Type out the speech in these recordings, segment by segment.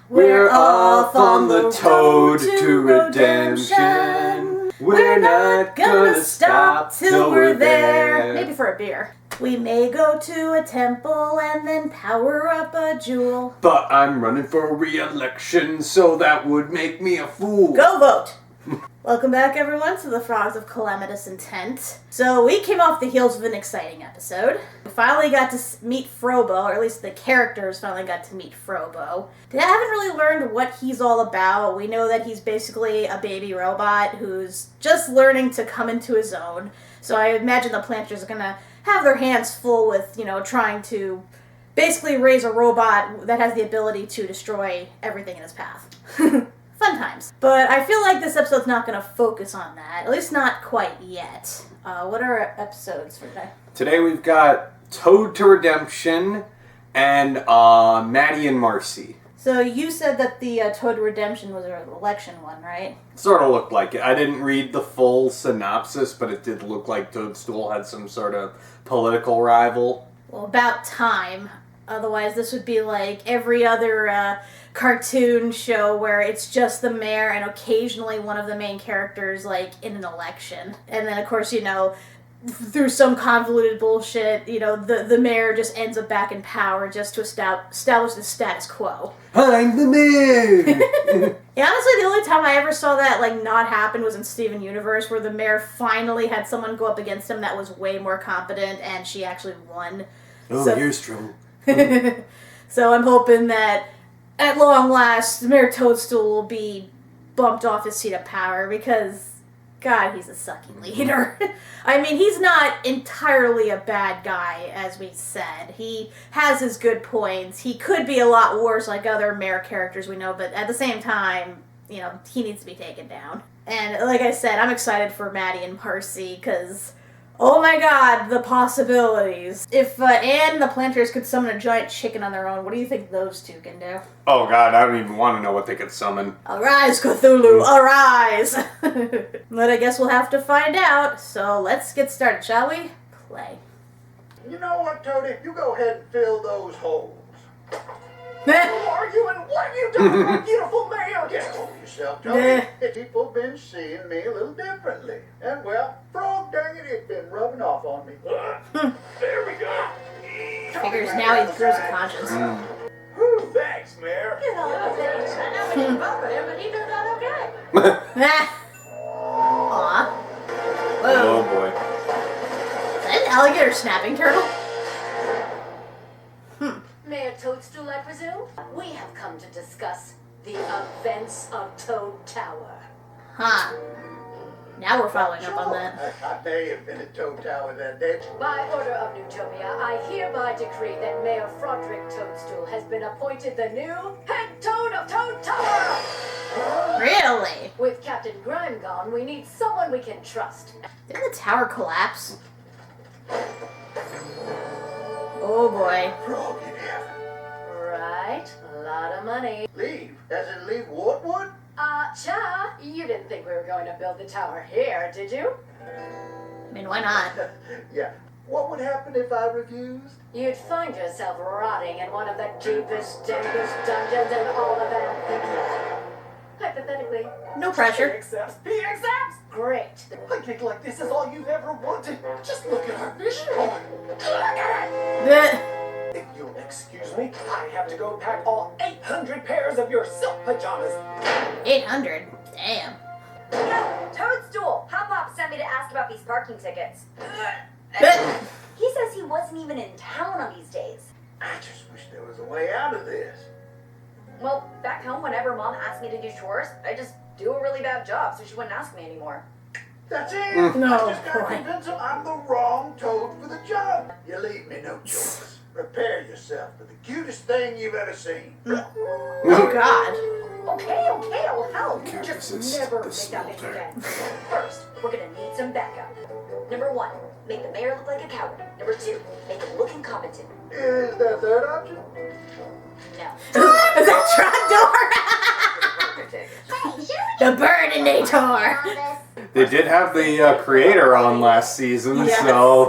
We're off on the Toad to redemption. We're not gonna stop till we're there. Maybe for a beer. We may go to a temple and then power up a jewel. But I'm running for re-election, so that would make me a fool. Go vote! Welcome back, everyone, to the Frogs of Calamitous Intent. So we came off the heels of an exciting episode. We finally got to meet Frobo, or at least the characters finally got to meet Frobo. They haven't really learned what he's all about. We know that he's basically a baby robot who's just learning to come into his own. So I imagine the planters are gonna have their hands full with, trying to basically raise a robot that has the ability to destroy everything in his path. Fun times. But I feel like this episode's not going to focus on that. At least not quite yet. What are our episodes for today? Today we've got Toad to Redemption and Maddie and Marcy. So you said that the Toad to Redemption was an election one, right? Sort of looked like it. I didn't read the full synopsis, but it did look like Toadstool had some sort of political rival. Well, about time. Otherwise, this would be like every other cartoon show where it's just the mayor and occasionally one of the main characters, like, in an election. And then, of course, through some convoluted bullshit, the mayor just ends up back in power just to establish the status quo. I'm the mayor! Yeah, honestly, the only time I ever saw that, not happen was in Steven Universe, where the mayor finally had someone go up against him that was way more competent, and she actually won. Oh, here's trouble. So I'm hoping that, at long last, Mayor Toadstool will be bumped off his seat of power, because, God, he's a sucky leader. I mean, he's not entirely a bad guy, as we said. He has his good points. He could be a lot worse like other mayor characters we know, but at the same time, he needs to be taken down. And like I said, I'm excited for Maddie and Marcy, because, oh my God, the possibilities. If Anne and the planters could summon a giant chicken on their own, what do you think those two can do? Oh God, I don't even want to know what they could summon. Arise, Cthulhu, arise! But I guess we'll have to find out, so let's get started, shall we? Play. You know what, Toady? You go ahead and fill those holes. Who are you and what have you done to my beautiful mayor? Get over yourself, Toady. People been seeing me a little differently. And, well, frog dang it, it's been rubbing off on me. There we go. Figures now he grows a conscience. Whew, thanks, Mayor. Aw. Whoa. Oh boy. Is that an alligator snapping turtle? Mayor Toadstool, I presume? We have come to discuss the events of Toad Tower. Huh. Now we're following up on that. I may have been at Toad Tower that day. By order of Newtopia, I hereby decree that Mayor Froderick Toadstool has been appointed the new head Toad of Toad Tower! Really? With Captain Grime gone, we need someone we can trust. Didn't the tower collapse? Oh boy. Frog in heaven. Right? A lot of money. Leave? As in leave Wartwood? Cha, you didn't think we were going to build the tower here, did you? I mean, why not? Yeah. What would happen if I refused? You'd find yourself rotting in one of the deepest, darkest dungeons in all of Amphibia. Hypothetically. No pressure. He accepts. He accepts! Great. I think like this is all you've ever wanted. Just look at our vision board. Look at it! Bleh. If you'll excuse me, I have to go pack all 800 pairs of your silk pajamas. 800? Damn. Yo, Toadstool! Hop sent me to ask about these parking tickets. Bleh. He says he wasn't even in town on these days. I just wish there was a way out of this. Well, back home, whenever Mom asked me to do chores, I just do a really bad job, so she wouldn't ask me anymore. That's it. No, I just gotta boy. convince him I'm the wrong Toad for the job. You leave me no choice. Prepare yourself for the cutest thing you've ever seen. Oh God. Okay, I'll help. Can't Just resist never the make that bitch slaughter. again. First, we're gonna need some backup. Number 1, make the mayor look like a coward. Number 2, make him look incompetent. Is there a third option? No. Is that Trondor? The Burninator. They did have the creator on last season, Yes. so...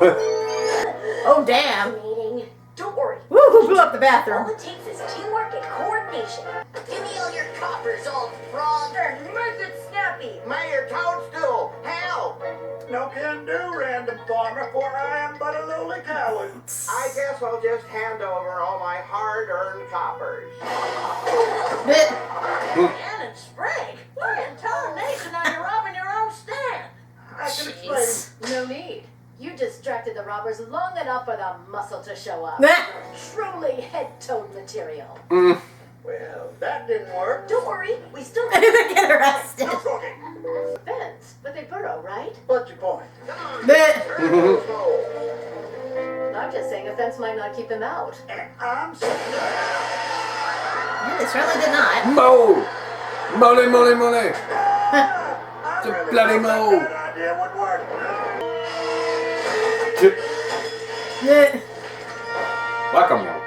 Oh damn. Meeting. Don't worry. Woo, who blew up the All bathroom? it takes is teamwork and coordination. Do me coppers, old frog. Make it snappy. Mayor Toadstool, help! No can do, random farmer, for I am but a lowly coward. I guess I'll just hand over all my hard-earned coppers. Cannon Sprague? What are you telling Nathan now you're robbing your own stand? I can explain. Jeez. No need. You distracted the robbers long enough for the muscle to show up. Truly head toad material. Well, that didn't work. Don't worry, we still They get arrested. No talking. Fence, but they burrow, right? What's your point? I'm just saying a fence might not keep them out. And I'm sorry. Yeah, they certainly did not. Mo! Money, money, money! I The really bloody thought mole. that idea would work. Welcome now.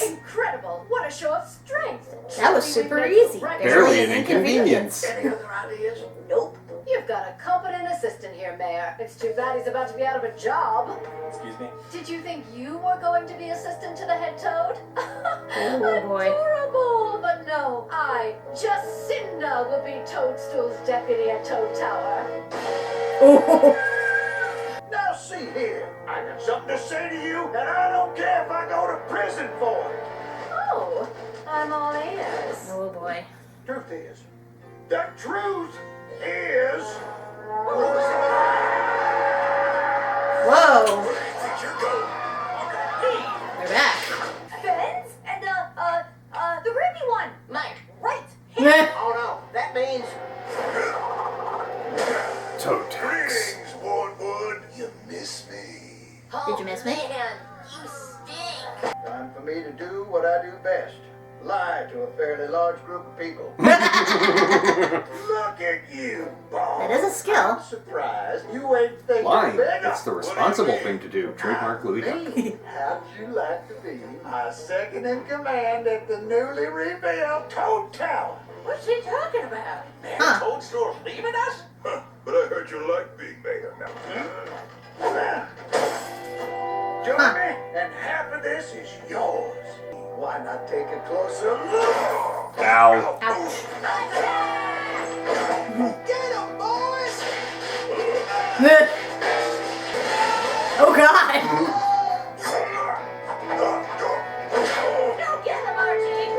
Incredible! What a show of strength! That was Surely super we've made easy. right- Barely an inconvenience. Any other ideas? Nope. You've got a competent assistant here, Mayor. It's too bad he's about to be out of a job. Excuse me? Did you think you were going to be assistant to the head toad? Oh, boy. Adorable! But no, I, Jacinda, will be Toadstool's deputy at Toad Tower. Oh. Now see here. I got something to say to you, and I don't care if I go to prison for it. Oh, I'm all ears. Oh boy. Truth is, the truth is. Whoa. They're back. Fence and the ruby one. Mike, right. Oh no, that means. Toe tax. Warwood. You miss me. Did you miss me? Man, you stink. Time for me to do what I do best. Lie to a fairly large group of people. Look at you, Bob. That is a skill. I'm surprised you ain't thinking Lying. bigger. It's the responsible thing to do. Trademark Louis Duck. Me? How'd you like to be my second in command at the newly rebuilt Toad Tower? What's he talking about? Huh. Toadstool's leaving us? Huh, but I heard you like being mayor now. Join Huh. me, and half of this is yours. Why not take a closer look? Ow. Ouch. Get 'em, boys! Oh god. Don't get him, Archie.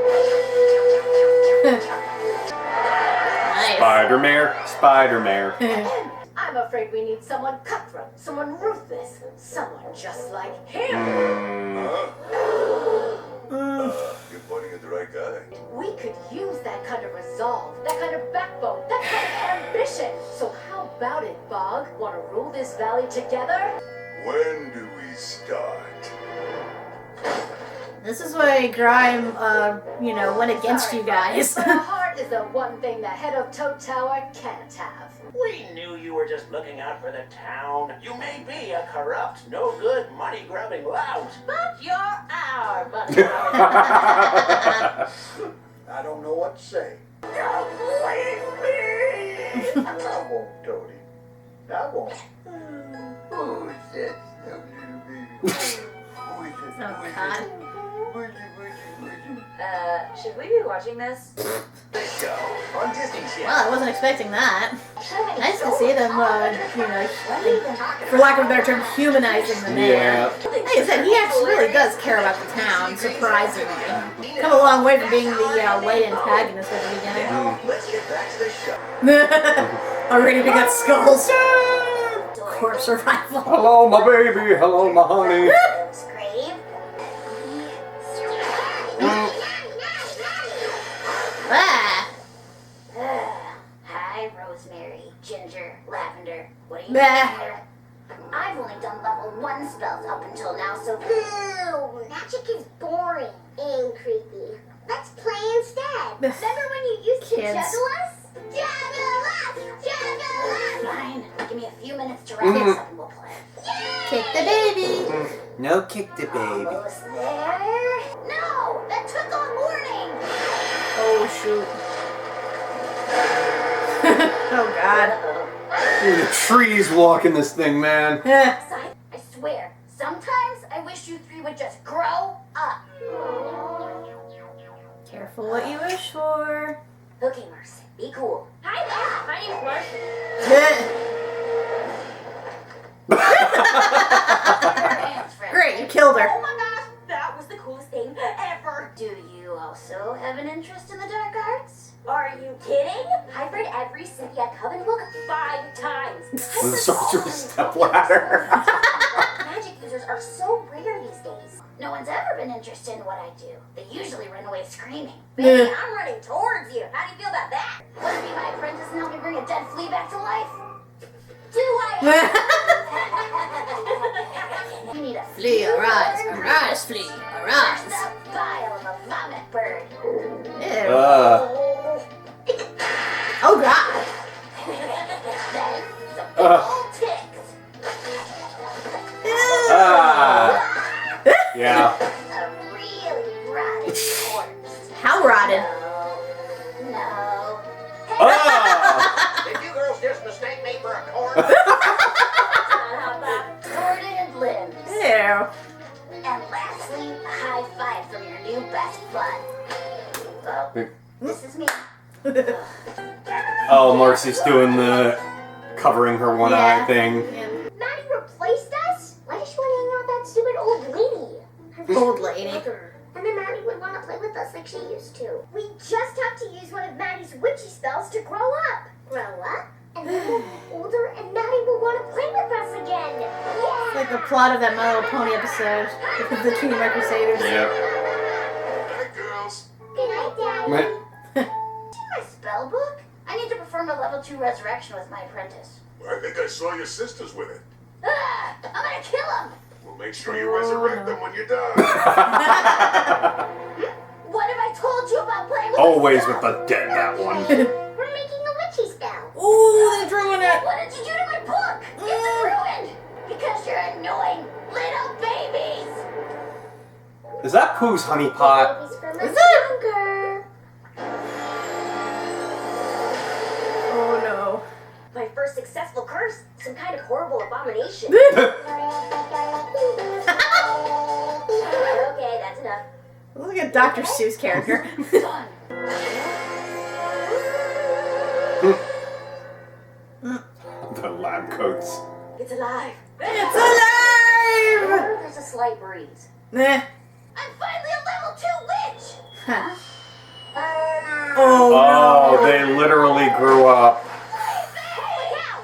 Nice. Spider-Mare. Spider-Mare. I'm afraid we need someone cutthroat, someone ruthless, someone just like him. You're pointing at the right guy. We could use that kind of resolve, that kind of backbone, that kind of ambition. So how about it, Bog? Want to rule this valley together? When do we start? This is why Grime, went against Sorry, you guys. But a heart is the one thing the head of Toad Tower can't have. We knew you were just looking out for the town. You may be a corrupt, no-good, money-grubbing lout, but you're our money. I don't know what to say. Don't leave me! I won't, Toadie. I won't. Who's that little baby? Who is it? Oh Who is it? god. Should we be watching this? Let's go. On Disney's Well, I wasn't expecting that. Nice to see them, What are you even talking for lack of a better term, humanizing the man. Yeah. Like I said, he actually really does care about the town, surprisingly. Come a long way from being the white antagonist at the beginning. Let's get back to the show. Already we got skulls. Corpse survival. Hello, my baby. Hello, my honey. Scream. Ah. Hi, Rosemary, Ginger, Lavender. What are you Bah. doing here? I've only done level 1 spells up until now, so boo! Magic is boring and creepy. Let's play instead. Remember when you used to Kids. juggle us? Juggle us! Juggle us! Fine. Give me a few minutes to wrap this up and we'll play. Yay! Kick the baby. No, kick the baby. Almost there. No! That took all morning! Oh shoot. Oh god. The trees walking this thing, man. Eh. I swear, sometimes I wish you three would just grow up. Careful what you wish for. Okay, Marcy, be cool. Hi there, my name's Marcy. Great, you killed her. Oh my gosh, that was the coolest thing ever. Do you also have an interest in the dark arts? Are you kidding? I've read every Cynthia Coven book 5 times. The Sorcerer's Stepladder. Magic users are so rare these days. No one's ever been interested in what I do. They usually run away screaming. Baby, I'm running towards you. How do you feel about that? Want to be my apprentice and help me bring a dead flea back to life? Do I? You need a Flea, arise, arise, flea, arise. There's the bile of a vomit bird. Ew. Uh, Oh god. Then the big old ticks. yeah. A really rotten corpse. How rotted? No. Ah! Did you girls just mistake me for a corn? Sorted limbs. Ew. And lastly, a high five from your new best bud. Well, this is me. Oh, Marcy's doing the covering her one eye thing. Yeah. Maddie replaced us? Why does she want to hang out with that stupid old lady? Old lady. And then Maddie would want to play with us like she used to. We just have to use one of Maddie's witchy spells to grow up. Grow up? And then we'll be older and Maddie will want to play with us again. Yeah! It's like the plot of that My Little Pony episode with the two New Crusaders. Yep. Hi, girls. Good night, Daddy. Meh. My spell book? I need to perform a level 2 resurrection with my apprentice. I think I saw your sisters with it. Ah, I'm gonna kill him! Well, make sure you resurrect them when you're done. What have I told you about playing with Always this with spell? the dead, that one. We're making a witchy spell. Ooh, they're drawing it. What did you do to my book? It's ruined! Because you're annoying little babies! Is that Pooh's honey pot? Babies for Is much it? longer. Oh no. My first successful curse? Some kind of horrible abomination. Okay, that's enough. Look like a Dr. Seuss character. Done. The lab coats. It's alive. It's alive! There's a slight breeze. Nah. I'm finally a level 2 witch! Huh. Oh, Oh they literally grew up. Holy cow!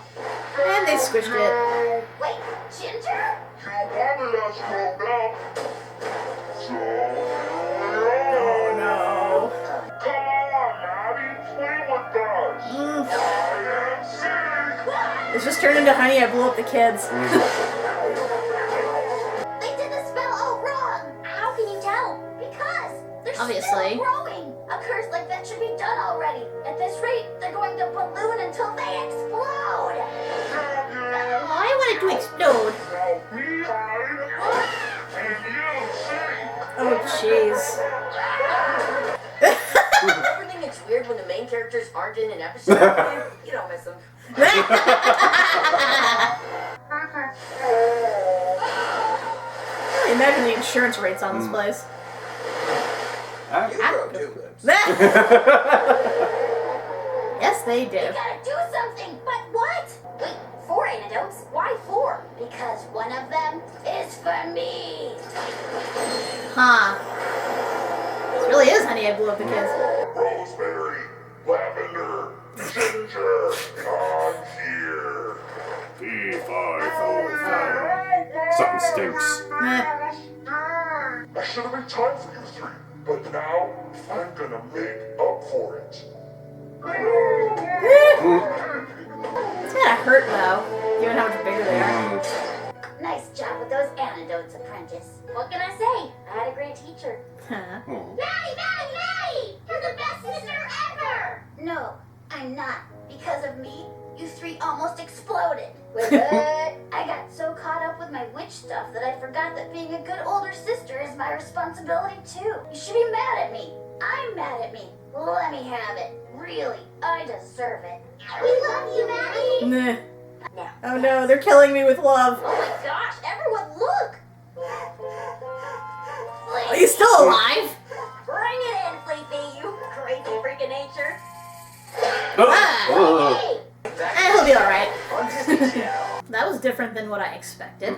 no. And they squished it. Wait, Ginger? You wanted us grown up. So... Oh no. Come on, Maddie, play with us. Mm. I am sick. It's just turned into Honey, I Blew Up the Kids. They did the spell all wrong! How can you tell? Because they're Obviously. still growing! A curse like that should be done already. At this rate, they're going to balloon until they explode! Oh, I want it to explode. Now we hide, and you sing. Oh, jeez. Everything gets weird when the main characters aren't in an episode. You don't miss them. I imagine the insurance rates on this place. You grow 2 limbs. Yes, they You do. gotta do something! But what? Wait, 4 antidotes? Why 4? Because one of them is for me! Huh. This really is Honey, I Blew Up the Kids. Rosemary, lavender, ginger, I'm here. P505. Something stinks. Meh. I should have made time for you 3, but now I'm gonna make up for it. It's gotta hurt though, given how much bigger they are. Nice job with those antidotes, apprentice. What can I say? I had a great teacher. Huh. Maddie, Maddie, Maddie! You're the best sister ever! No, I'm not. Because of me, you 3 almost exploded. Wait, what? I got so caught up with my witch stuff that I forgot that being a good older sister is my responsibility too. You should be mad at me. I'm mad at me. Let me have it. Really, I deserve it. We love you, Maddie! Nah. Now. Oh no, they're killing me with love. Oh my gosh, everyone look! Are you still alive? Bring it in, Fleepy, you crazy freak of nature. He'll be alright. That was different than what I expected.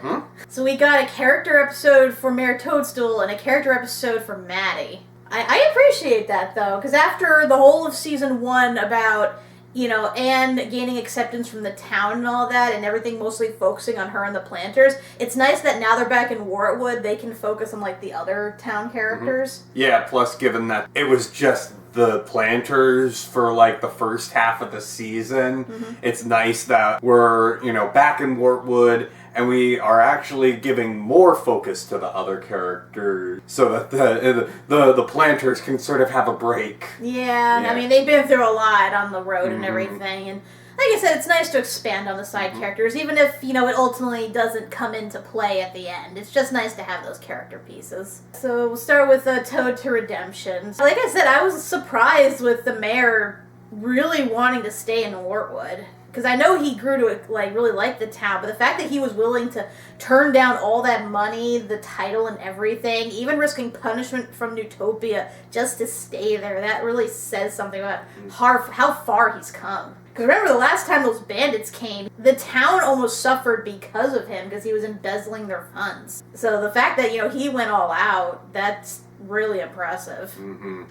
So we got a character episode for Mayor Toadstool and a character episode for Maddie. I appreciate that, though, because after the whole of season 1 about, you know, Anne gaining acceptance from the town and all that, and everything mostly focusing on her and the Planters, it's nice that now they're back in Wartwood, they can focus on, like, the other town characters. Yeah, plus given that it was just the Planters for, like, the first half of the season, it's nice that we're, you know, back in Wartwood, and we are actually giving more focus to the other characters so that the Planters can sort of have a break. Yeah, I mean, they've been through a lot on the road and everything, and like I said, it's nice to expand on the side characters, even if, you know, it ultimately doesn't come into play at the end. It's just nice to have those character pieces. So we'll start with Toad to Redemption. Like I said, I was surprised with the mayor really wanting to stay in Wartwood. Because I know he grew to, like, really like the town, but the fact that he was willing to turn down all that money, the title and everything, even risking punishment from Newtopia just to stay there, that really says something about how far he's come. Because remember, the last time those bandits came, the town almost suffered because of him, because he was embezzling their funds. So the fact that, you know, he went all out, that's really impressive.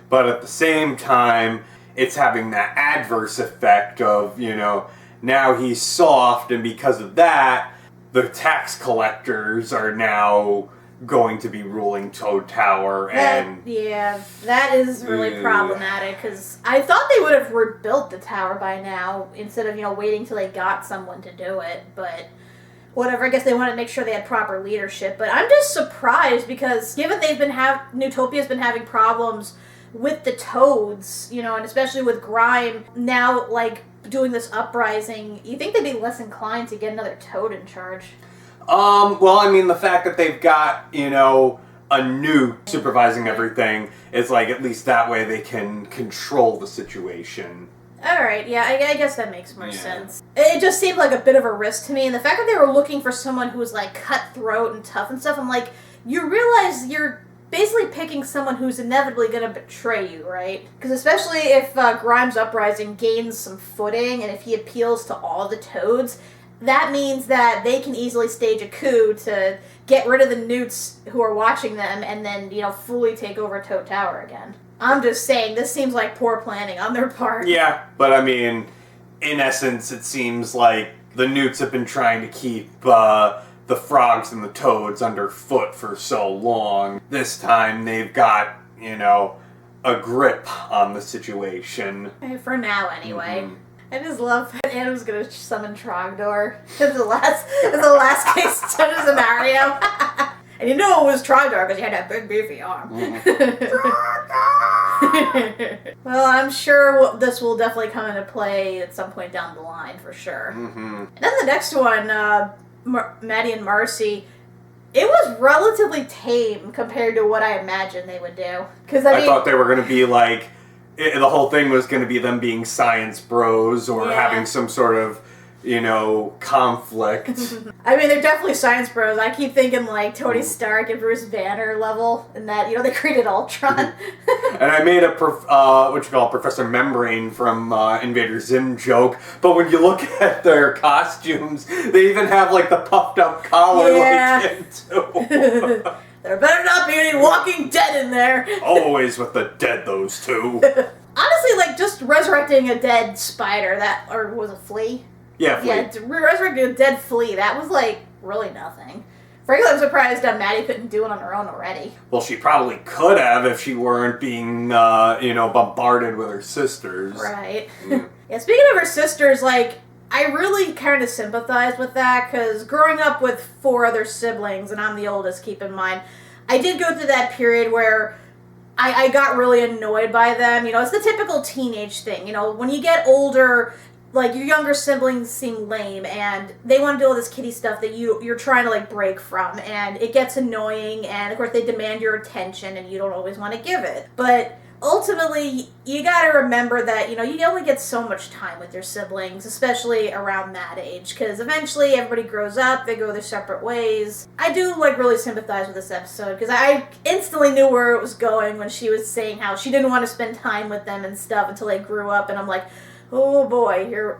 But at the same time, it's having that adverse effect of, you know, now he's soft, and because of that, the tax collectors are now going to be ruling Toad Tower, and... that is really problematic, because I thought they would have rebuilt the tower by now, instead of, you know, waiting till they got someone to do it, but... whatever, I guess they want to make sure they had proper leadership, but I'm just surprised, because given Newtopia's been having problems with the Toads, you know, and especially with Grime, now, like, doing this uprising, you think they'd be less inclined to get another Toad in charge? Well, I mean, the fact that they've got, you know, a new supervising everything, is like, at least that way they can control the situation. Alright, yeah, I guess that makes more sense. It just seemed like a bit of a risk to me, and the fact that they were looking for someone who was, like, cutthroat and tough and stuff, I'm like, you realize you're basically picking someone who's inevitably going to betray you, right? Because especially if Grime's Uprising gains some footing, and if he appeals to all the Toads, that means that they can easily stage a coup to get rid of the Newts who are watching them, and then, you know, fully take over Toad Tower again. I'm just saying, this seems like poor planning on their part. Yeah, but I mean, in essence, it seems like the Newts have been trying to keep the Frogs and the Toads underfoot for so long. This time they've got, you know, a grip on the situation. For now, anyway. I just love that Anna was gonna summon Trogdor as the last case scenario. And you know it was Trogdor because he had that big beefy arm. Well, I'm sure this will definitely come into play at some point down the line, for sure. And then the next one, Maddie and Marcy, it was relatively tame compared to what I imagined they would do. Because I thought they were going to be like, the whole thing was going to be them being science bros or having some sort of, you know, conflict. I mean, they're definitely science bros. I keep thinking like Tony Stark and Bruce Banner level, and that, you know, they created Ultron. And I made a Professor Membrane from Invader Zim joke, but when you look at their costumes, they even have like the puffed up collar like him too. There better not be any Walking Dead in there. Always with the dead, those two. Honestly, like, just resurrecting a dead spider, or was it flea? Yeah, flea. Yeah, resurrecting a dead flea, that was, like, really nothing. Frankly, I'm surprised Maddie couldn't do it on her own already. Well, she probably could have if she weren't being, you know, bombarded with her sisters. Right. Yeah, speaking of her sisters, like, I really kind of sympathize with that, because growing up with 4 other siblings, and I'm the oldest, keep in mind, I did go through that period where I got really annoyed by them. You know, it's the typical teenage thing. You know, when you get older, like, your younger siblings seem lame, and they want to do all this kiddie stuff that you're trying to, like, break from, and it gets annoying, and, of course, they demand your attention, and you don't always want to give it. But ultimately, you gotta remember that, you know, you only get so much time with your siblings, especially around that age, because eventually everybody grows up, they go their separate ways. I do, like, really sympathize with this episode, because I instantly knew where it was going when she was saying how she didn't want to spend time with them and stuff until they grew up, and I'm like, Oh boy, here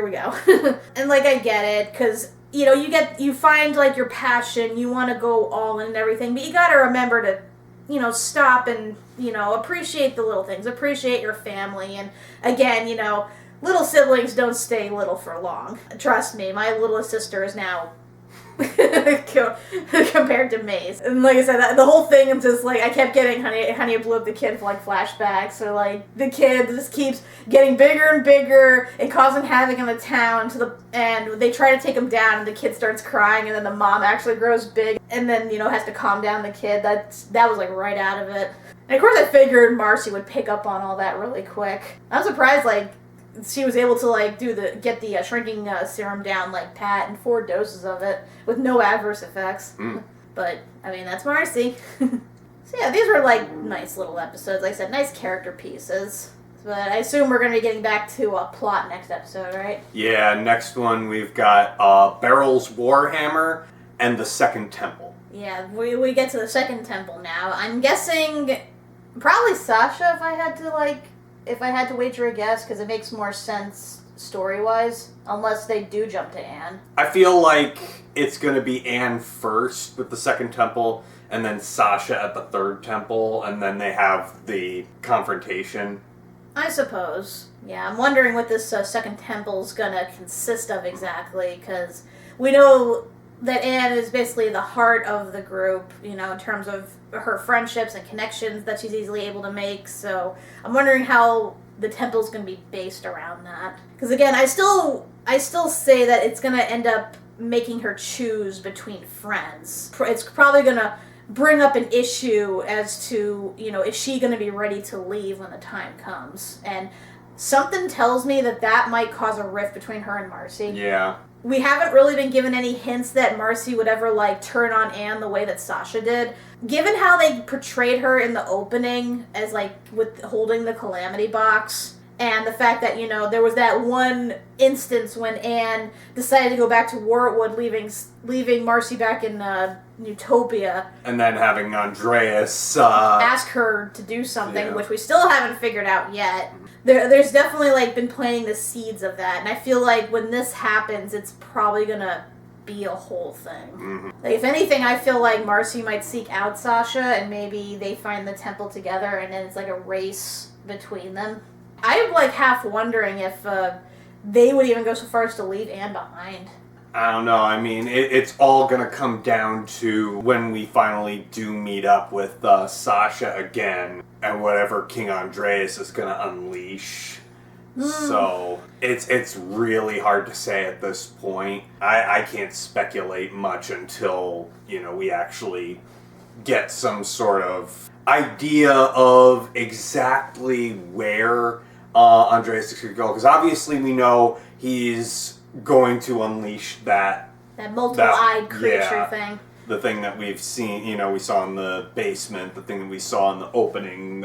we go. And like I get it, because you know you find like your passion, you want to go all in and everything, but you got to remember to, you know, stop and, you know, appreciate the little things, appreciate your family, and again, you know, little siblings don't stay little for long. Trust me, my littlest sister is now compared to Maze. And like I said, the whole thing is just like, I kept getting Honey, I Blew Up the Kid for like flashbacks. So like, the kid just keeps getting bigger and bigger and causing havoc in the town and they try to take him down and the kid starts crying and then the mom actually grows big and then, you know, has to calm down the kid. That was like right out of it. And of course I figured Marcy would pick up on all that really quick. I'm surprised like she was able to like get the shrinking serum down like Pat and 4 doses of it with no adverse effects. But I mean, that's Marcy. So yeah, these were like nice little episodes. Like I said, nice character pieces. But I assume we're going to be getting back to a plot next episode, right? Yeah, next one we've got Beryl's Warhammer and the Second Temple. Yeah, we get to the Second Temple now. I'm guessing probably Sasha if I had to wager a guess, because it makes more sense story-wise, unless they do jump to Anne. I feel like it's going to be Anne first with the Second Temple, and then Sasha at the Third Temple, and then they have the confrontation. I suppose. Yeah, I'm wondering what this Second Temple's going to consist of exactly, because we know that Anne is basically the heart of the group, you know, in terms of her friendships and connections that she's easily able to make. So I'm wondering how the temple's going to be based around that. Because again, I still say that it's going to end up making her choose between friends. It's probably going to bring up an issue as to, you know, is she going to be ready to leave when the time comes? And something tells me that might cause a rift between her and Marcy. Yeah. We haven't really been given any hints that Marcy would ever, like, turn on Anne the way that Sasha did. Given how they portrayed her in the opening as, like, with holding the Calamity Box, and the fact that, you know, there was that one instance when Anne decided to go back to Wartwood, leaving Marcy back in Utopia. And then having Andreas ask her to do something, which we still haven't figured out yet. There's definitely, like, been planting the seeds of that, and I feel like when this happens, it's probably gonna be a whole thing. Mm-hmm. Like, if anything, I feel like Marcy might seek out Sasha, and maybe they find the temple together, and then it's like a race between them. I'm, like, half wondering if they would even go so far as to leave Anne behind. I don't know. I mean, it's all going to come down to when we finally do meet up with Sasha again and whatever King Andreas is going to unleash. So it's really hard to say at this point. I can't speculate much until, you know, we actually get some sort of idea of exactly where Andreas could go. Because obviously we know he's going to unleash that multiple-eyed creature thing. The thing that we've seen, you know, we saw in the basement, the thing that we saw in the opening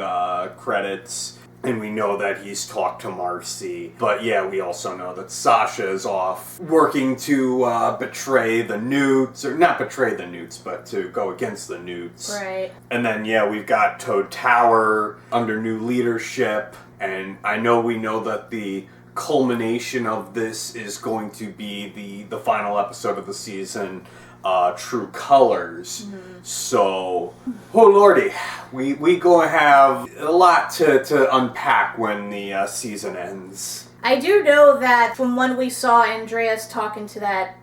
credits, and we know that he's talked to Marcy. But yeah, we also know that Sasha is off working to betray the Newts, or not betray the Newts, but to go against the Newts. Right. And then, yeah, we've got Toad Tower under new leadership, and we know that the culmination of this is going to be the final episode of the season, True Colors. So, oh lordy, we gonna have a lot to unpack when the season ends. I do know that from when we saw Andreas talking to that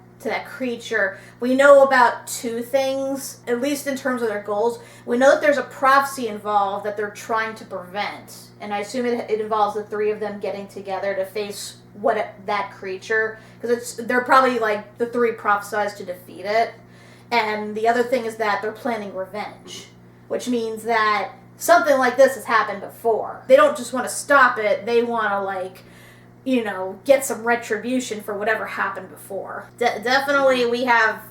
creature, we know about 2 things, at least in terms of their goals. We know that there's a prophecy involved that they're trying to prevent, and I assume it involves the 3 of them getting together to face that creature, because they're probably like the 3 prophesized to defeat it. And the other thing is that they're planning revenge, which means that something like this has happened before. They don't just want to stop it, they want to, like, you know, get some retribution for whatever happened before. Definitely we have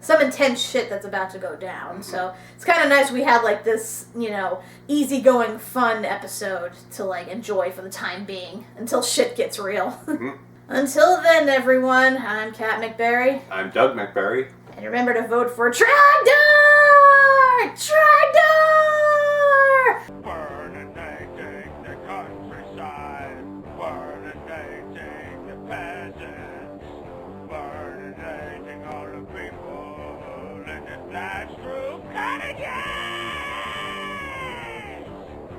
some intense shit that's about to go down. So it's kind of nice we had, like, this, you know, easygoing, fun episode to, like, enjoy for the time being until shit gets real. Until then, everyone, I'm Kat MacBerrie. I'm Doug MacBerrie. And remember to vote for Trogdor! Trogdor!